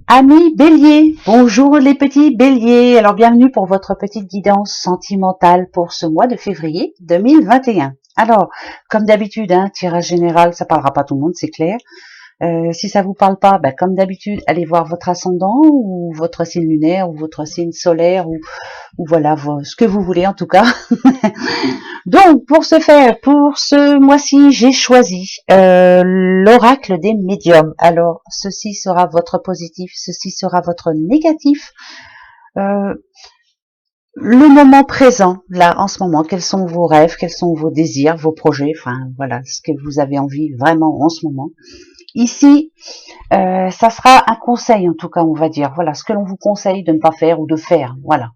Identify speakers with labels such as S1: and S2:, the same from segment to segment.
S1: Amis Bélier, bonjour les petits Béliers. Alors bienvenue pour votre petite guidance sentimentale pour ce mois de février 2021. Alors, comme d'habitude, tirage général, ça parlera pas à tout le monde, c'est clair. Si ça vous parle pas, comme d'habitude, allez voir votre ascendant ou votre signe lunaire ou votre signe solaire ou voilà, ce que vous voulez en tout cas. Donc, pour ce faire, pour ce mois-ci, j'ai choisi l'oracle des médiums. Alors, ceci sera votre positif, ceci sera votre négatif. Euh, le moment présent, là, en ce moment, quels sont vos rêves, quels sont vos désirs, vos projets, enfin, voilà, ce que vous avez envie vraiment en ce moment. Ici, ça sera un conseil, en tout cas, on va dire. Voilà, ce que l'on vous conseille de ne pas faire ou de faire, voilà,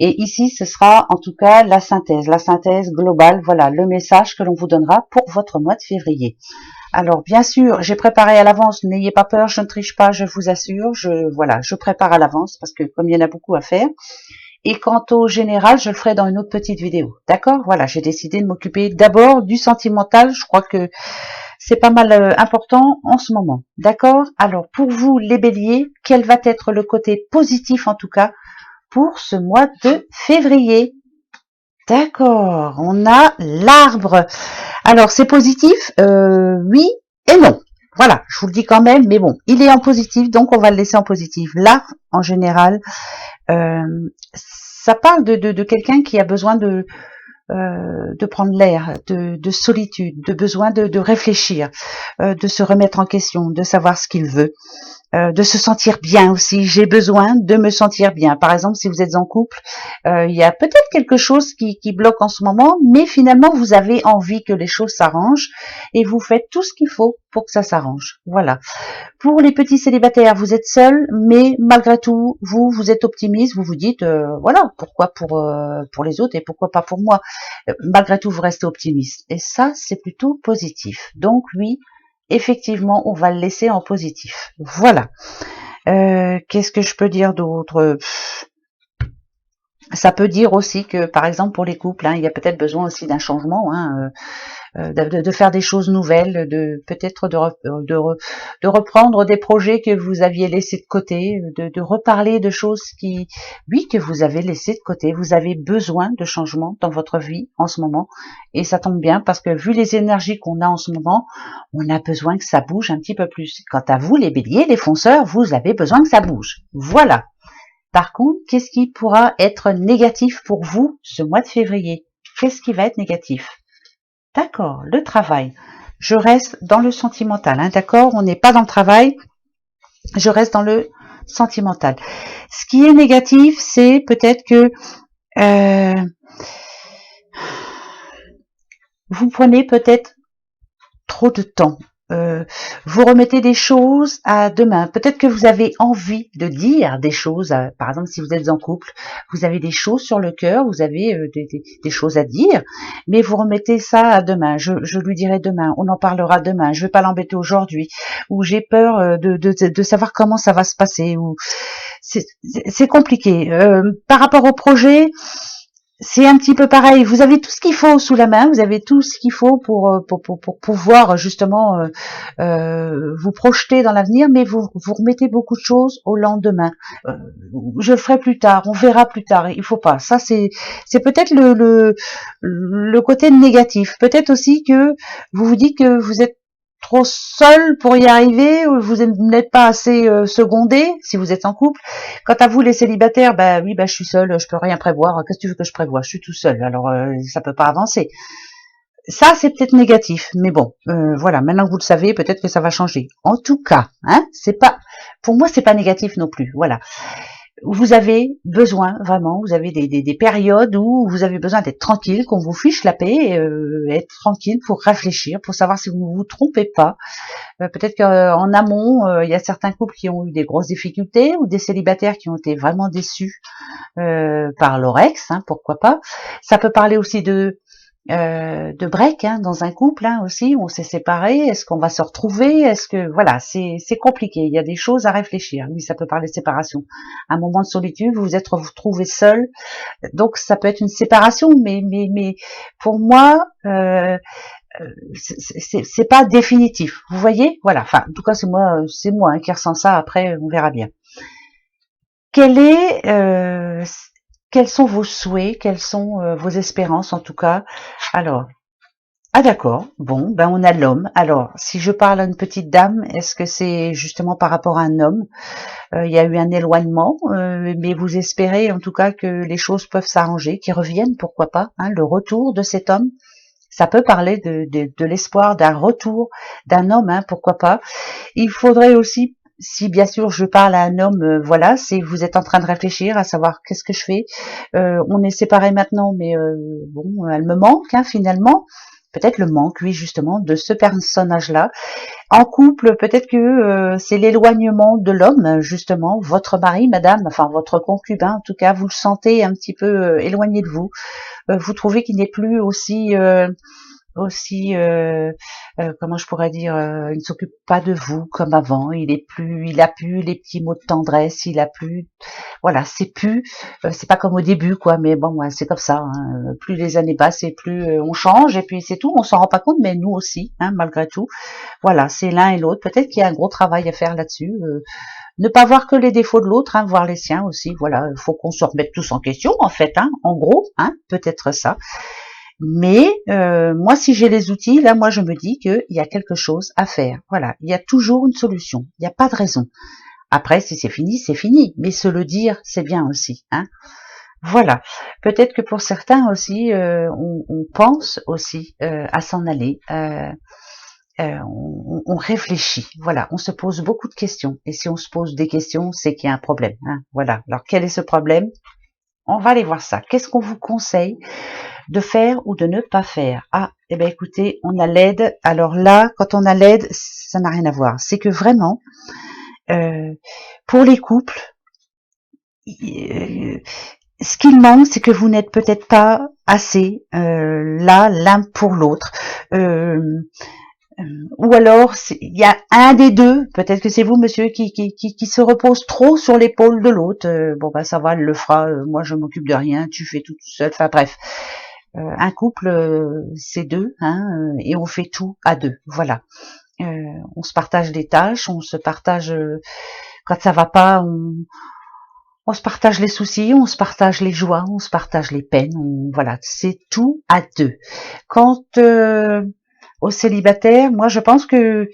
S1: Et ici, ce sera en tout cas la synthèse globale, voilà, le message que l'on vous donnera pour votre mois de février. Alors, bien sûr, j'ai préparé à l'avance, n'ayez pas peur, je ne triche pas, je vous assure, je prépare à l'avance parce que comme il y en a beaucoup à faire. Et quant au général, je le ferai dans une autre petite vidéo. D'accord? Voilà, j'ai décidé de m'occuper d'abord du sentimental, je crois que c'est pas mal important en ce moment. D'accord? Alors, pour vous, les béliers, quel va être le côté positif en tout cas pour ce mois de février? D'accord, on a l'arbre. Alors, c'est positif, oui et non. Voilà, je vous le dis quand même, mais bon, il est en positif, donc on va le laisser en positif. L'arbre, en général, euh, ça parle de quelqu'un qui a besoin de prendre l'air, de solitude, de besoin de réfléchir, de se remettre en question, de savoir ce qu'il veut. De se sentir bien aussi. J'ai besoin de me sentir bien. Par exemple, si vous êtes en couple, il y a peut-être quelque chose qui bloque en ce moment, mais finalement, vous avez envie que les choses s'arrangent et vous faites tout ce qu'il faut pour que ça s'arrange. Voilà. Pour les petits célibataires, vous êtes seuls, mais malgré tout, vous êtes optimiste, vous vous dites, voilà, pourquoi pour les autres et pourquoi pas pour moi. Malgré tout, vous restez optimiste. Et ça, c'est plutôt positif. Donc oui, effectivement, on va le laisser en positif. Voilà. Qu'est-ce que je peux dire d'autre? Ça peut dire aussi que, par exemple, pour les couples, il y a peut-être besoin aussi d'un changement, de faire des choses nouvelles, de peut-être de reprendre des projets que vous aviez laissés de côté, de reparler de choses qui, oui, que vous avez laissées de côté. Vous avez besoin de changement dans votre vie en ce moment, et ça tombe bien parce que vu les énergies qu'on a en ce moment, on a besoin que ça bouge un petit peu plus. Quant à vous, les béliers, les fonceurs, vous avez besoin que ça bouge. Voilà. Par contre, qu'est-ce qui pourra être négatif pour vous ce mois de février? Qu'est-ce qui va être négatif? D'accord, le travail. Je reste dans le sentimental, d'accord? On n'est pas dans le travail, je reste dans le sentimental. Ce qui est négatif, c'est peut-être que vous prenez peut-être trop de temps. Vous remettez des choses à demain. Peut-être que vous avez envie de dire des choses. Par exemple, si vous êtes en couple, vous avez des choses sur le cœur, vous avez des choses à dire, mais vous remettez ça à demain. Je lui dirai demain, on en parlera demain. Je vais pas l'embêter aujourd'hui. Ou j'ai peur de savoir comment ça va se passer. Ou c'est compliqué. Par rapport au projet, c'est un petit peu pareil. Vous avez tout ce qu'il faut sous la main, vous avez tout ce qu'il faut pour pouvoir justement vous projeter dans l'avenir, mais vous remettez beaucoup de choses au lendemain. Je le ferai plus tard, on verra plus tard. Il faut pas. Ça c'est peut-être le côté négatif. Peut-être aussi que vous vous dites que vous êtes trop seul pour y arriver, ou vous n'êtes pas assez secondé si vous êtes en couple. Quant à vous les célibataires, oui, je suis seule, je peux rien prévoir. Qu'est-ce que tu veux que je prévoie? Je suis tout seul, alors ça peut pas avancer. Ça c'est peut-être négatif, mais bon, voilà. Maintenant que vous le savez, peut-être que ça va changer. En tout cas, c'est pas, pour moi c'est pas négatif non plus. Voilà. Vous avez besoin, vraiment, vous avez des périodes où vous avez besoin d'être tranquille, qu'on vous fiche la paix, être tranquille pour réfléchir, pour savoir si vous ne vous trompez pas. Peut-être qu'en amont, il y a certains couples qui ont eu des grosses difficultés ou des célibataires qui ont été vraiment déçus par leur ex, pourquoi pas. Ça peut parler aussi de break dans un couple aussi, où on s'est séparés, est-ce qu'on va se retrouver, est-ce que voilà, c'est compliqué, il y a des choses à réfléchir. Oui, ça peut parler de séparation, un moment de solitude, vous vous êtes retrouvé seul, donc ça peut être une séparation, mais pour moi c'est pas définitif. Vous voyez, voilà. Enfin, en tout cas, c'est moi hein, qui ressens ça. Après, on verra bien. Quel est, quels sont vos souhaits, quelles sont vos espérances en tout cas. Alors, ah d'accord, bon, ben on a l'homme. Alors, si je parle à une petite dame, est-ce que c'est justement par rapport à un homme? Il y a eu un éloignement, mais vous espérez en tout cas que les choses peuvent s'arranger, qu'ils reviennent, pourquoi pas, hein, le retour de cet homme. Ça peut parler de l'espoir d'un retour d'un homme, hein, pourquoi pas. Il faudrait aussi, si bien sûr je parle à un homme, voilà, c'est que vous êtes en train de réfléchir à savoir qu'est-ce que je fais. On est séparés maintenant, mais bon, elle me manque hein, finalement. Peut-être le manque, oui, justement, de ce personnage-là. En couple, peut-être que c'est l'éloignement de l'homme, justement, votre mari, madame, enfin votre concubin, en tout cas, vous le sentez un petit peu éloigné de vous. Vous trouvez qu'il n'est plus aussi comment je pourrais dire, il ne s'occupe pas de vous comme avant, il a plus les petits mots de tendresse, il a plus, voilà, c'est pas comme au début quoi, mais bon ouais, c'est comme ça, hein. Plus les années passent et plus on change et puis c'est tout, on s'en rend pas compte, mais nous aussi, hein, malgré tout, voilà, c'est l'un et l'autre. Peut-être qu'il y a un gros travail à faire là-dessus. Ne pas voir que les défauts de l'autre, hein, voir les siens aussi. Voilà, il faut qu'on se remette tous en question, en fait, hein, en gros, hein, peut-être ça. Mais moi, si j'ai les outils, là, moi, je me dis qu'il y a quelque chose à faire. Voilà, il y a toujours une solution. Il n'y a pas de raison. Après, si c'est fini, c'est fini. Mais se le dire, c'est bien aussi. Hein. Voilà. Peut-être que pour certains aussi, on pense aussi à s'en aller. On réfléchit. Voilà, on se pose beaucoup de questions. Et si on se pose des questions, c'est qu'il y a un problème. Hein. Voilà. Alors, quel est ce problème? On va aller voir ça. Qu'est-ce qu'on vous conseille de faire ou de ne pas faire? Ah, eh bien écoutez, on a l'aide. Alors là, quand on a l'aide, ça n'a rien à voir. C'est que vraiment, pour les couples, ce qu'il manque, c'est que vous n'êtes peut-être pas assez là l'un pour l'autre. Ou alors, il y a un des deux, peut-être que c'est vous, monsieur, qui se repose trop sur l'épaule de l'autre. Bon, bah ça va, elle le fera, moi je m'occupe de rien, tu fais tout seul, enfin bref. Un couple, c'est deux, hein, et on fait tout à deux, voilà. On se partage les tâches, on se partage, quand ça va pas, on se partage les soucis, on se partage les joies, on se partage les peines, voilà, c'est tout à deux. Quant aux célibataires, moi je pense que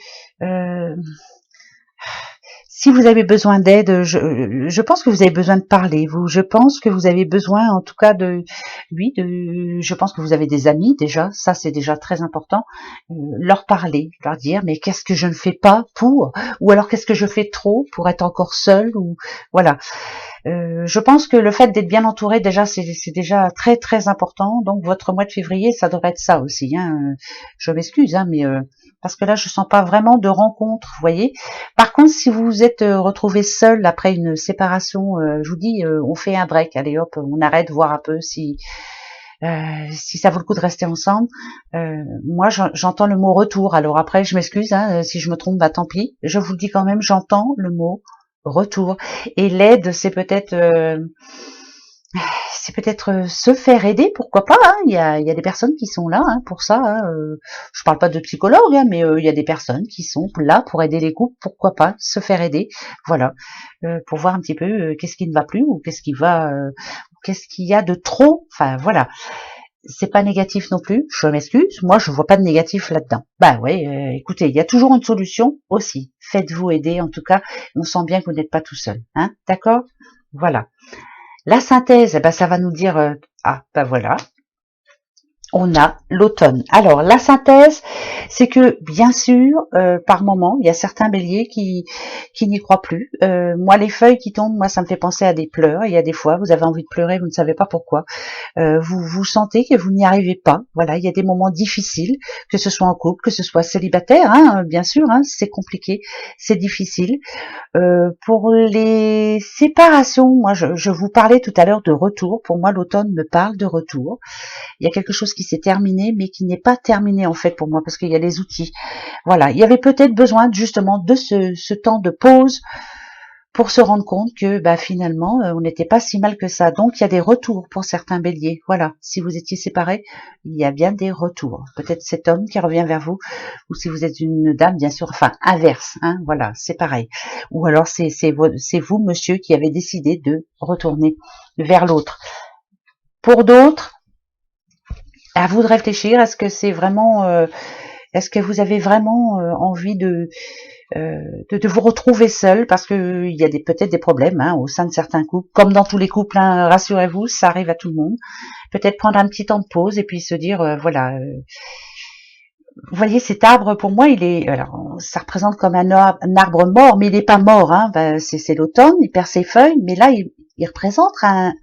S1: si vous avez besoin d'aide, je pense que vous avez besoin de parler. Je pense que vous avez besoin, en tout cas, je pense que vous avez des amis déjà. Ça, c'est déjà très important. Leur parler, leur dire, mais qu'est-ce que je ne fais pas pour, ou alors qu'est-ce que je fais trop pour être encore seule, ou voilà. Je pense que le fait d'être bien entouré déjà c'est déjà très très important. Donc votre mois de février ça devrait être ça aussi. Hein. Je m'excuse hein, mais parce que là je sens pas vraiment de rencontre, vous voyez. Par contre si vous vous êtes retrouvé seul après une séparation, je vous dis on fait un break, allez hop, on arrête voir un peu si ça vaut le coup de rester ensemble. Moi j'entends le mot retour. Alors après je m'excuse hein, si je me trompe, bah tant pis. Je vous le dis quand même, j'entends le mot retour. Et l'aide, c'est peut-être se faire aider, pourquoi pas. Hein. Il y a des personnes qui sont là hein, pour ça. Hein. Je parle pas de psychologue, hein, mais il y a des personnes qui sont là pour aider les couples. Pourquoi pas se faire aider, voilà, pour voir un petit peu qu'est-ce qui ne va plus ou qu'est-ce qu'il y a de trop. Enfin voilà. C'est pas négatif non plus, je m'excuse, moi je vois pas de négatif là-dedans. Bah ouais, écoutez, il y a toujours une solution aussi. Faites-vous aider, en tout cas, on sent bien que vous n'êtes pas tout seul, hein, d'accord? Voilà. La synthèse, eh ben, ça va nous dire, ah, ben voilà, on a l'automne. Alors la synthèse, c'est que bien sûr, par moment, il y a certains béliers qui n'y croient plus. Moi, les feuilles qui tombent, moi, ça me fait penser à des pleurs. Il y a des fois, vous avez envie de pleurer, vous ne savez pas pourquoi. Vous sentez que vous n'y arrivez pas. Voilà, il y a des moments difficiles, que ce soit en couple, que ce soit célibataire, hein, bien sûr, hein, c'est compliqué, c'est difficile. Pour les séparations, moi, je vous parlais tout à l'heure de retour. Pour moi, l'automne me parle de retour. Il y a quelque chose qui s'est terminé, mais qui n'est pas terminé en fait pour moi, parce qu'il y a les outils. Voilà, il y avait peut-être besoin justement de ce temps de pause pour se rendre compte que finalement on n'était pas si mal que ça. Donc il y a des retours pour certains béliers. Voilà, si vous étiez séparés, il y a bien des retours. Peut-être cet homme qui revient vers vous, ou si vous êtes une dame, bien sûr, enfin inverse, hein, voilà, c'est pareil. Ou alors c'est vous, monsieur, qui avez décidé de retourner vers l'autre. Pour d'autres, à vous de réfléchir. Est-ce que c'est vraiment, est-ce que vous avez vraiment envie de vous retrouver seul, parce que il y a peut-être des problèmes au sein de certains couples, comme dans tous les couples, hein, rassurez-vous, ça arrive à tout le monde. Peut-être prendre un petit temps de pause et puis se dire voilà, vous voyez cet arbre, pour moi il est, alors ça représente comme un arbre mort, mais il n'est pas mort, hein, c'est l'automne, il perd ses feuilles, mais là il représente un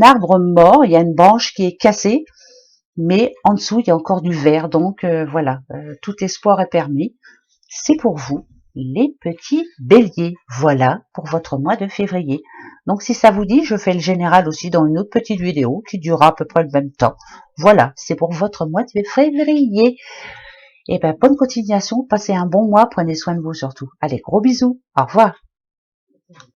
S1: arbre mort, il y a une branche qui est cassée, mais en dessous il y a encore du vert, donc voilà, tout espoir est permis. C'est pour vous, les petits béliers. Voilà pour votre mois de février. Donc si ça vous dit, je fais le général aussi dans une autre petite vidéo qui durera à peu près le même temps. Voilà, c'est pour votre mois de février. Et bonne continuation, passez un bon mois, prenez soin de vous surtout. Allez, gros bisous, au revoir.